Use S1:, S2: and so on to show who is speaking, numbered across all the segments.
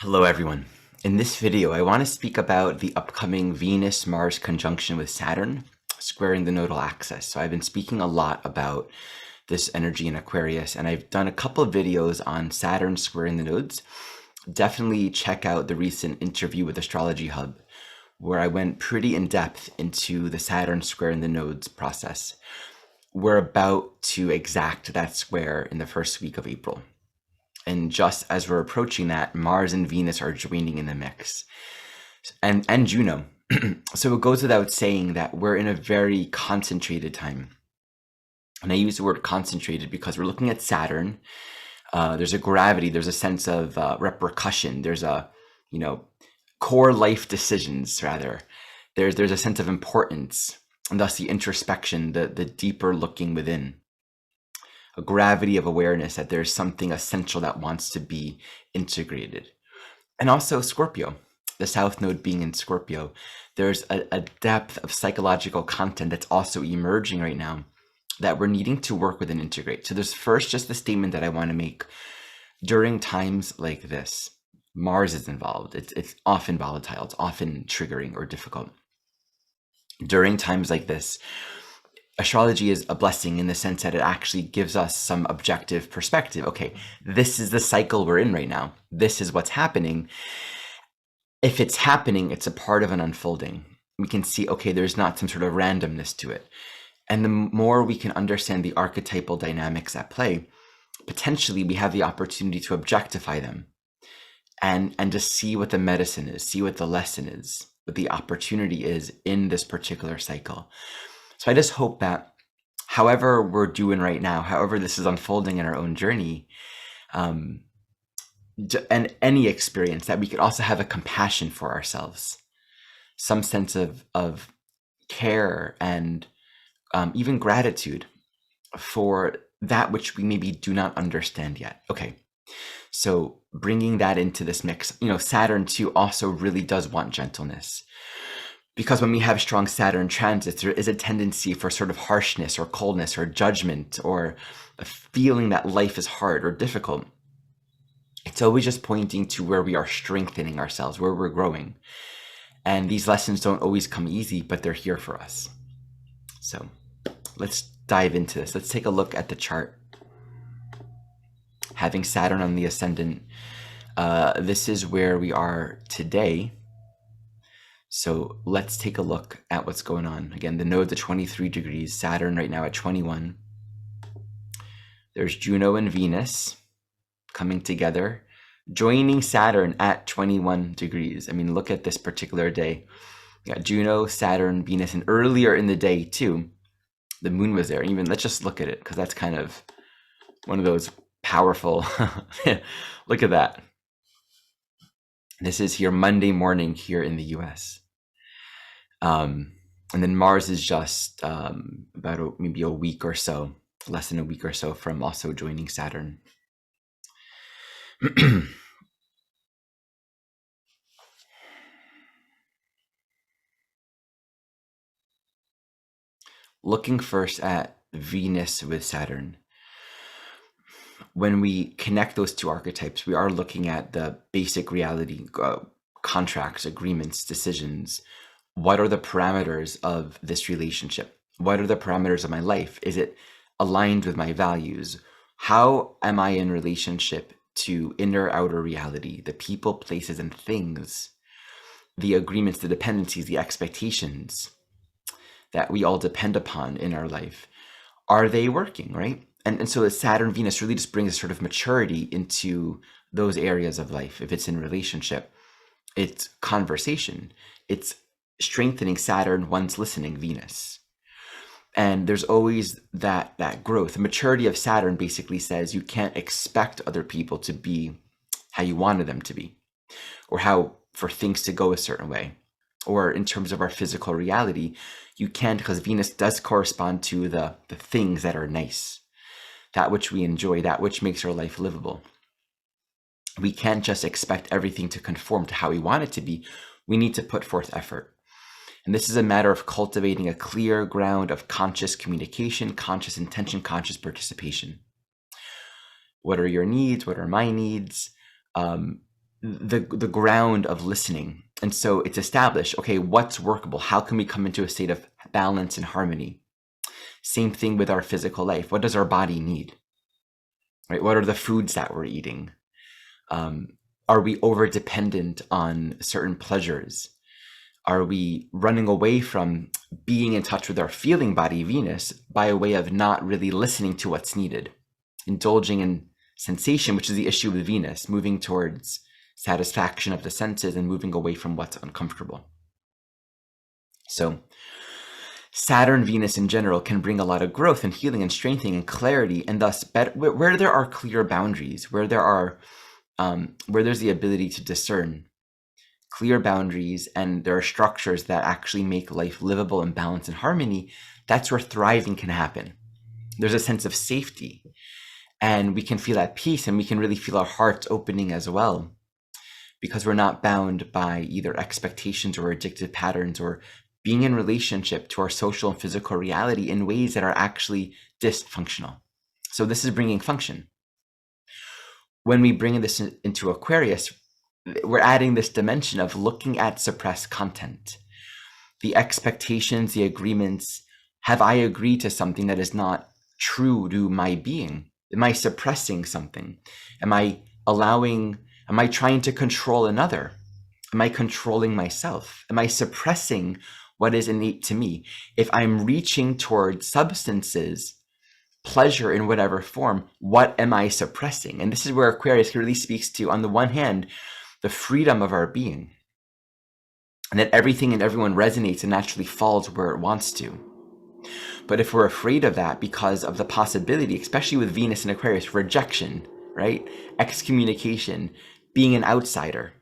S1: Hello everyone. In this video, I want to speak about the upcoming Venus-Mars conjunction with Saturn, squaring the nodal axis. So I've been speaking a lot about this energy in Aquarius, and I've done a couple of videos on Saturn squaring the nodes. Definitely check out the recent interview with Astrology Hub, where I went pretty in depth into the Saturn squaring the nodes process. We're about to exact that square in the first week of April. And just as we're approaching that, Mars and Venus are joining in the mix, and Juno. So it goes without saying that we're in a very concentrated time. And I use the word concentrated because we're looking at Saturn. There's a gravity, there's a sense of repercussion. There's a, core life decisions rather. There's a sense of importance, and thus the introspection, the deeper looking within. A gravity of awareness that there's something essential that wants to be integrated. And also Scorpio, the South Node being in Scorpio, there's a depth of psychological content that's also emerging right now that we're needing to work with and integrate. So there's first just the statement that I want to make. During times like this, Mars is involved. It's often volatile. It's often triggering or difficult. During times like this, astrology is a blessing in the sense that it actually gives us some objective perspective. Okay, this is the cycle we're in right now. This is what's happening. If it's happening, it's a part of an unfolding. We can see, okay, there's not some sort of randomness to it. And the more we can understand the archetypal dynamics at play, potentially we have the opportunity to objectify them and to see what the medicine is, see what the lesson is, what the opportunity is in this particular cycle. So I just hope that however we're doing right now, however this is unfolding in our own journey, and any experience, that we could also have a compassion for ourselves, some sense of care and even gratitude for that which we maybe do not understand yet. Okay, so bringing that into this mix, Saturn too also really does want gentleness. Because when we have strong Saturn transits, there is a tendency for sort of harshness or coldness or judgment or a feeling that life is hard or difficult. It's always just pointing to where we are strengthening ourselves, where we're growing. And these lessons don't always come easy, but they're here for us. So let's dive into this. Let's take a look at the chart. Having Saturn on the ascendant, this is where we are today. So let's take a look at what's going on. Again, the node's at 23 degrees, Saturn right now at 21. There's Juno and Venus coming together, joining Saturn at 21 degrees. I mean, look at this particular day. You got Juno, Saturn, Venus, and earlier in the day too, the moon was there. Even let's just look at it, because that's kind of one of those powerful, look at that. This is here Monday morning here in the US. And then Mars is just about maybe a week or so, less than a week or so from also joining Saturn. Looking first at Venus with Saturn. When we connect those two archetypes, we are looking at the basic reality, contracts, agreements, decisions. What are the parameters of this relationship? What are the parameters of my life? Is it aligned with my values? How am I in relationship to inner, outer reality, the people, places, and things, the agreements, the dependencies, the expectations that we all depend upon in our life? Are they working, right? And so the Saturn Venus really just brings a sort of maturity into those areas of life. If it's in relationship, it's conversation, it's strengthening Saturn once listening Venus. And there's always that growth. The maturity of Saturn basically says you can't expect other people to be how you wanted them to be, or how for things to go a certain way, or in terms of our physical reality, you can't, because Venus does correspond to the things that are nice, that which we enjoy, that which makes our life livable. We can't just expect everything to conform to how we want it to be. We need to put forth effort. And this is a matter of cultivating a clear ground of conscious communication, conscious intention, conscious participation. What are your needs? What are my needs? the ground of listening. And so it's established, okay, what's workable? How can we come into a state of balance and harmony? Same thing with our physical life. What does our body need? Right? What are the foods that we're eating? Are we over dependent on certain pleasures? Are we running away from being in touch with our feeling body, Venus, by way of not really listening to what's needed? Indulging in sensation, which is the issue with Venus, moving towards satisfaction of the senses and moving away from what's uncomfortable. So Saturn, Venus in general can bring a lot of growth and healing and strengthening and clarity, and thus where there are clear boundaries, where there's the ability to discern clear boundaries, and there are structures that actually make life livable and balanced and harmony, that's where thriving can happen. There's a sense of safety, and we can feel at peace, and we can really feel our hearts opening as well, because we're not bound by either expectations or addictive patterns, or being in relationship to our social and physical reality in ways that are actually dysfunctional. So this is bringing function. When we bring this into Aquarius, we're adding this dimension of looking at suppressed content. The expectations, the agreements. Have I agreed to something that is not true to my being? Am I suppressing something? Am I trying to control another? Am I controlling myself? Am I suppressing what is innate to me? If I'm reaching towards substances, pleasure in whatever form, what am I suppressing? And this is where Aquarius really speaks to, on the one hand, the freedom of our being, and that everything and everyone resonates and naturally falls where it wants to. But if we're afraid of that because of the possibility, especially with Venus and Aquarius, rejection, right? Excommunication, being an outsider,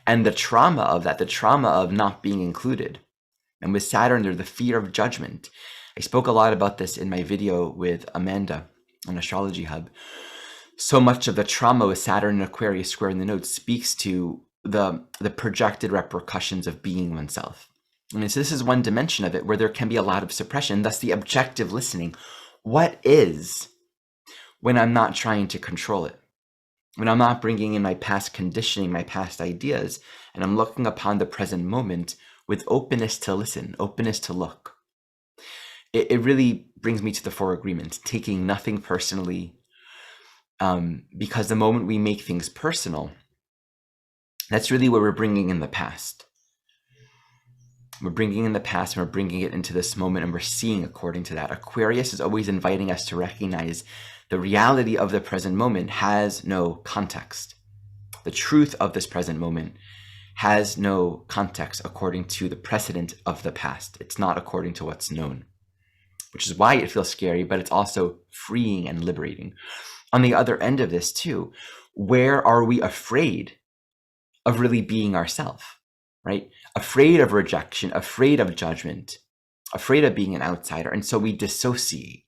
S1: and the trauma of that, the trauma of not being included. And with Saturn, there's the fear of judgment. I spoke a lot about this in my video with Amanda on Astrology Hub. So much of the trauma with Saturn and Aquarius square in the nodes speaks to the projected repercussions of being oneself. And so this is one dimension of it where there can be a lot of suppression, thus the objective listening. What is when I'm not trying to control it? When I'm not bringing in my past conditioning, my past ideas, and I'm looking upon the present moment with openness to listen, openness to look. It really brings me to the 4 agreements, taking nothing personally, because the moment we make things personal, that's really where we're bringing in the past. We're bringing in the past, and we're bringing it into this moment, and we're seeing according to that. Aquarius is always inviting us to recognize the reality of the present moment has no context. The truth of this present moment has no context according to the precedent of the past. It's not according to what's known, which is why it feels scary, but it's also freeing and liberating. On the other end of this too, where are we afraid of really being ourselves, right? Afraid of rejection, afraid of judgment, afraid of being an outsider. And so we dissociate.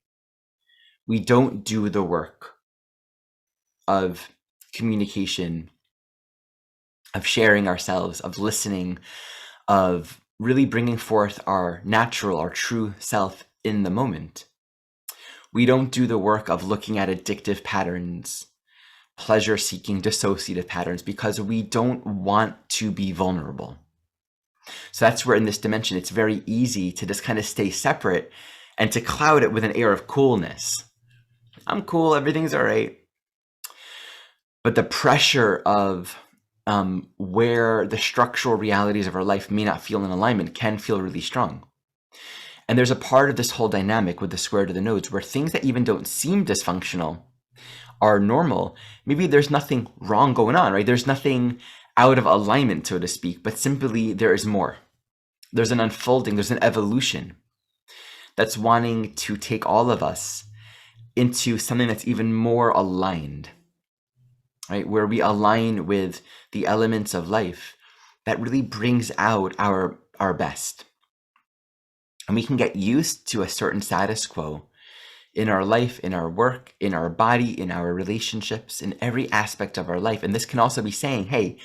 S1: We don't do the work of communication, of sharing ourselves, of listening, of really bringing forth our natural, our true self in the moment. We don't do the work of looking at addictive patterns, pleasure-seeking dissociative patterns, because we don't want to be vulnerable. So that's where in this dimension, it's very easy to just kind of stay separate and to cloud it with an air of coolness. I'm cool, everything's all right. But the pressure of where the structural realities of our life may not feel in alignment can feel really strong. And there's a part of this whole dynamic with the square to the nodes where things that even don't seem dysfunctional are normal. Maybe there's nothing wrong going on, right? There's nothing out of alignment, so to speak, but simply there is more. There's an unfolding, there's an evolution that's wanting to take all of us into something that's even more aligned, right? Where we align with the elements of life that really brings out our best. And we can get used to a certain status quo in our life, in our work, in our body, in our relationships, in every aspect of our life. And this can also be saying, hey,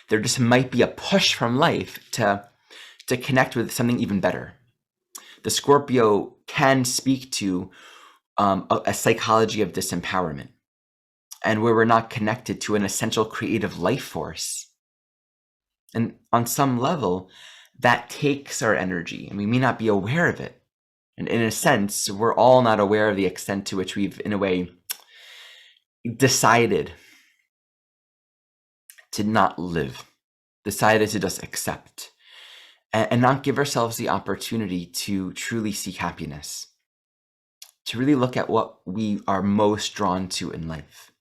S1: there just might be a push from life to connect with something even better. The Scorpio can speak to a psychology of disempowerment, and where we're not connected to an essential creative life force And on some level, that takes our energy, and we may not be aware of it. And in a sense, we're all not aware of the extent to which we've, in a way, decided to not live, decided to just accept, and not give ourselves the opportunity to truly seek happiness, to really look at what we are most drawn to in life,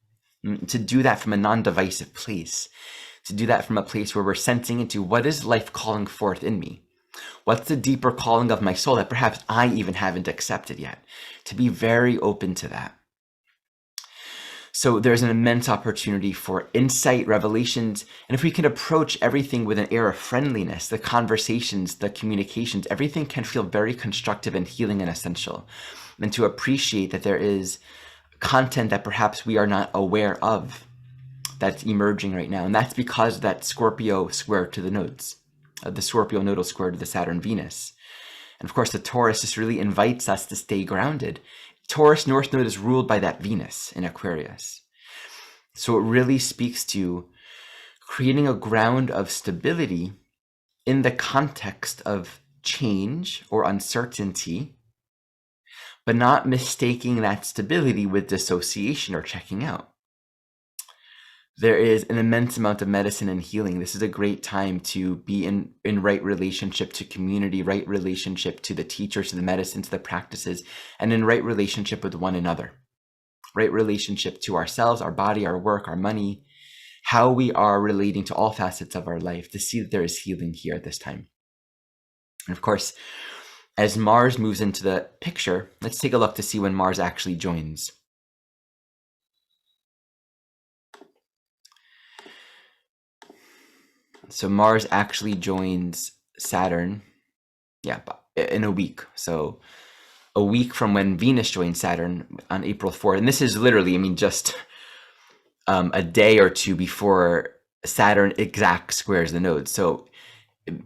S1: to do that from a non-divisive place, to do that from a place where we're sensing into what is life calling forth in me. What's the deeper calling of my soul that perhaps I even haven't accepted yet? To be very open to that. So there's an immense opportunity for insight, revelations, and if we can approach everything with an air of friendliness, the conversations, the communications, everything can feel very constructive and healing and essential. And to appreciate that there is content that perhaps we are not aware of that's emerging right now. And that's because of that Scorpio square to the nodes, the Scorpio nodal square to the Saturn Venus. And of course, the Taurus just really invites us to stay grounded. Taurus North Node is ruled by that Venus in Aquarius. So it really speaks to creating a ground of stability in the context of change or uncertainty, but not mistaking that stability with dissociation or checking out. There is an immense amount of medicine and healing. This is a great time to be in right relationship to community, right relationship to the teachers, to the medicine, to the practices, and in right relationship with one another. Right relationship to ourselves, our body, our work, our money, how we are relating to all facets of our life, to see that there is healing here at this time. And of course, as Mars moves into the picture, let's take a look to see when Mars actually joins. So Mars actually joins Saturn, in a week. So a week from when Venus joins Saturn on April 4th. And this is literally, just a day or two before Saturn exact squares the nodes. So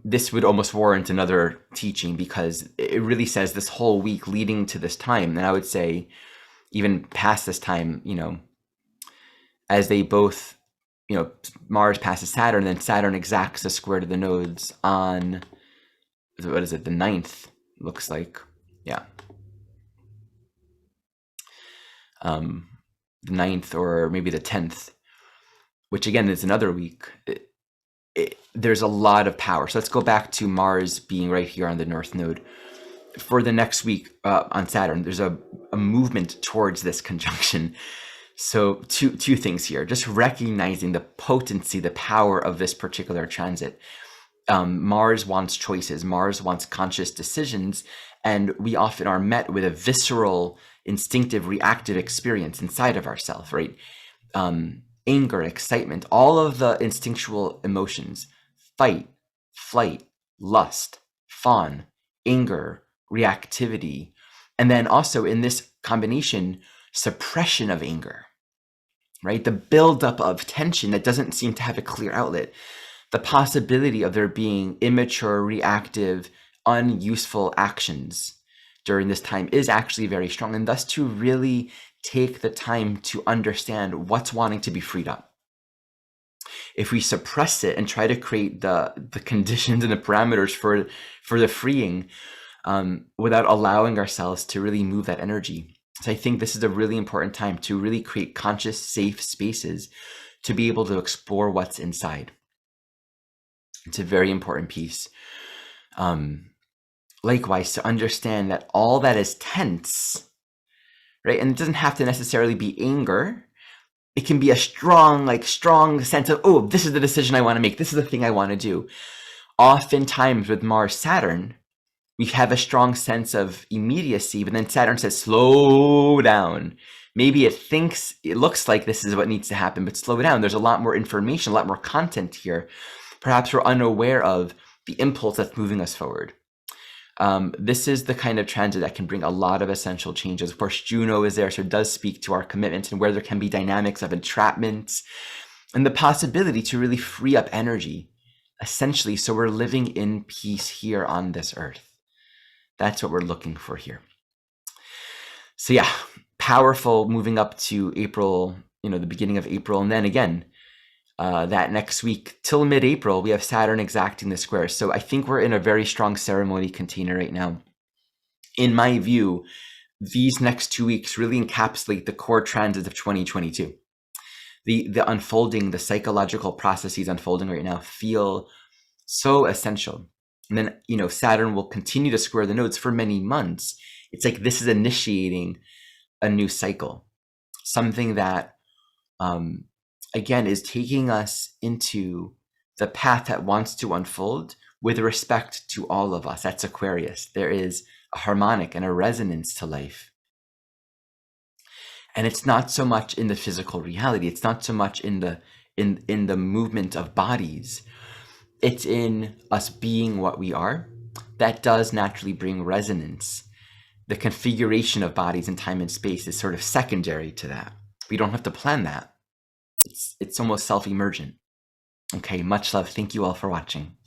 S1: this would almost warrant another teaching, because it really says this whole week leading to this time. And I would say even past this time, as they both, Mars passes Saturn, then Saturn exacts a square to the nodes on, what is it, the 9th, looks like. Yeah. The 9th or maybe the 10th, which again is another week. There's a lot of power. So let's go back to Mars being right here on the North Node. For the next week on Saturn, there's a movement towards this conjunction. So two things here, just recognizing the potency, the power of this particular transit. Mars wants choices. Mars wants conscious decisions. And we often are met with a visceral, instinctive, reactive experience inside of ourselves, right? Anger, excitement, all of the instinctual emotions, fight, flight, lust, fawn, anger, reactivity. And then also in this combination, suppression of anger, right? The buildup of tension that doesn't seem to have a clear outlet. The possibility of there being immature, reactive, unuseful actions during this time is actually very strong. And thus to really take the time to understand what's wanting to be freed up. If we suppress it and try to create the conditions and the parameters for the freeing without allowing ourselves to really move that energy. So I think this is a really important time to really create conscious, safe spaces to be able to explore what's inside. It's a very important piece. Likewise, to understand that all that is tense, right? And it doesn't have to necessarily be anger. It can be a strong sense of, oh, this is the decision I want to make. This is the thing I want to do. Oftentimes with Mars Saturn, we have a strong sense of immediacy, but then Saturn says, slow down. Maybe it looks like this is what needs to happen, but slow down. There's a lot more information, a lot more content here. Perhaps we're unaware of the impulse that's moving us forward. This is the kind of transit that can bring a lot of essential changes. Of course, Juno is there, so it does speak to our commitment and where there can be dynamics of entrapment and the possibility to really free up energy, essentially, so we're living in peace here on this earth. That's what we're looking for here. So yeah, powerful moving up to April, the beginning of April. And then again, that next week till mid-April, we have Saturn exacting the square. So I think we're in a very strong ceremony container right now. In my view, these next 2 weeks really encapsulate the core transits of 2022. The unfolding, the psychological processes unfolding right now feel so essential. And then, Saturn will continue to square the nodes for many months. It's like this is initiating a new cycle, something that, again, is taking us into the path that wants to unfold with respect to all of us. That's Aquarius. There is a harmonic and a resonance to life. And it's not so much in the physical reality. It's not so much in the movement of bodies. It's in us being what we are. That does naturally bring resonance. The configuration of bodies in time and space is sort of secondary to that. We don't have to plan that. It's almost self-emergent. Okay, much love. Thank you all for watching.